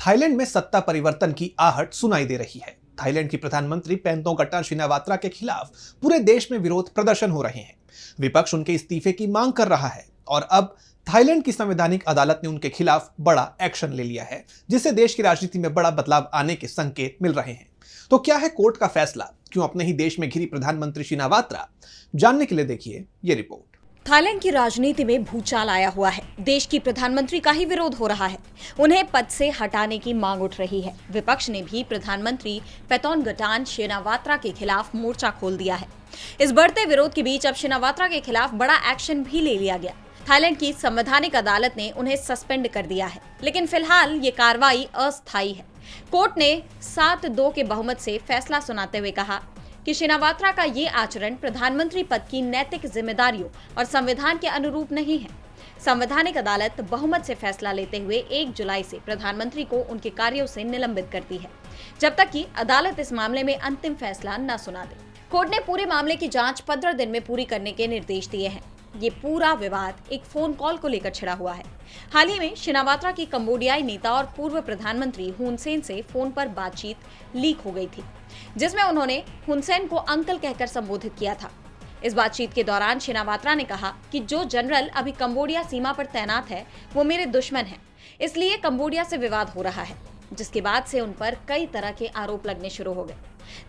Thailand में सत्ता परिवर्तन की आहट सुनाई दे रही है। थाईलैंड की प्रधानमंत्री पेंटोंगट्टा शिनावात्रा के खिलाफ पूरे देश में विरोध प्रदर्शन हो रहे हैं। विपक्ष उनके इस्तीफे की मांग कर रहा है और अब थाईलैंड की संवैधानिक अदालत ने उनके खिलाफ बड़ा एक्शन ले लिया है, जिससे देश की राजनीति में बड़ा बदलाव आने के संकेत मिल रहे हैं। तो क्या है कोर्ट का फैसला? क्यों अपने ही देश में घिरी प्रधानमंत्री शिनावात्रा? जानने के लिए देखिए ये रिपोर्ट। थाईलैंड की राजनीति में भूचाल आया हुआ है। देश की प्रधानमंत्री का ही विरोध हो रहा है। उन्हें पद से हटाने की मांग उठ रही है। विपक्ष ने भी प्रधानमंत्री पेंटोंगट्टा शिनावात्रा के खिलाफ मोर्चा खोल दिया है। इस बढ़ते विरोध के बीच अब शिनावात्रा के खिलाफ बड़ा एक्शन भी ले लिया गया। थाईलैंड की संवैधानिक अदालत ने उन्हें सस्पेंड कर दिया है, लेकिन फिलहाल ये कार्रवाई अस्थायी है। कोर्ट ने 7-2 के बहुमत से फैसला सुनाते हुए कहा कि शिनावात्रा का ये आचरण प्रधानमंत्री पद की नैतिक जिम्मेदारियों और संविधान के अनुरूप नहीं है। संवैधानिक अदालत बहुमत से फैसला लेते हुए 1 जुलाई से प्रधानमंत्री को उनके कार्यों से निलंबित करती है, जब तक कि अदालत इस मामले में अंतिम फैसला न सुना दे। कोर्ट ने पूरे मामले की जांच 15 दिन में पूरी करने के निर्देश दिए हैं। ये पूरा विवाद एक फोन कॉल को लेकर छिड़ा हुआ है। हाल ही में शिनावात्रा की कंबोडियाई नेता और पूर्व प्रधानमंत्री हुन सेन से फोन पर बातचीत लीक हो गई थी, जिसमें उन्होंने हुन सेन को अंकल कहकर संबोधित किया था। इस बातचीत के दौरान शिनावात्रा ने कहा कि जो जनरल अभी कंबोडिया सीमा पर तैनात है वो मेरे दुश्मन है, इसलिए कंबोडिया से विवाद हो रहा है, जिसके बाद से उन पर कई तरह के आरोप लगने शुरू हो गए।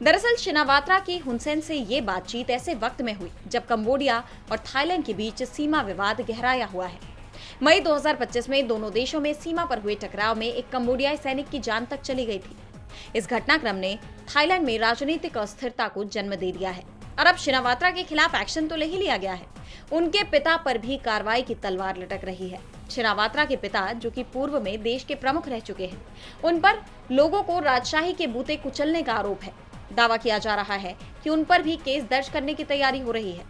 दरअसल शिनावात्रा की हुन सेन से ये बातचीत ऐसे वक्त में हुई जब कंबोडिया और थाईलैंड के बीच सीमा विवाद गहराया हुआ है। मई 2025 में दोनों देशों में सीमा पर हुए टकराव में एक कंबोडियाई सैनिक की जान तक चली गई थी। इस घटनाक्रम ने थाईलैंड में राजनीतिक अस्थिरता को जन्म दे दिया है और अब शिनावात्रा के खिलाफ एक्शन तो ले ही लिया गया है, उनके पिता पर भी कार्रवाई की तलवार लटक रही है। शिनावात्रा के पिता, जो कि पूर्व में देश के प्रमुख रह चुके हैं, उन पर लोगों को राजशाही के बूते कुचलने का आरोप है। दावा किया जा रहा है कि उन पर भी केस दर्ज करने की तैयारी हो रही है।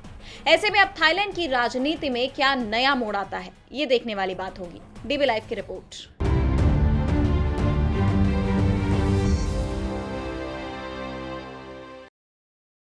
ऐसे में अब थाईलैंड की राजनीति में क्या नया मोड़ आता है, ये देखने वाली बात होगी। डीबी लाइव की रिपोर्ट।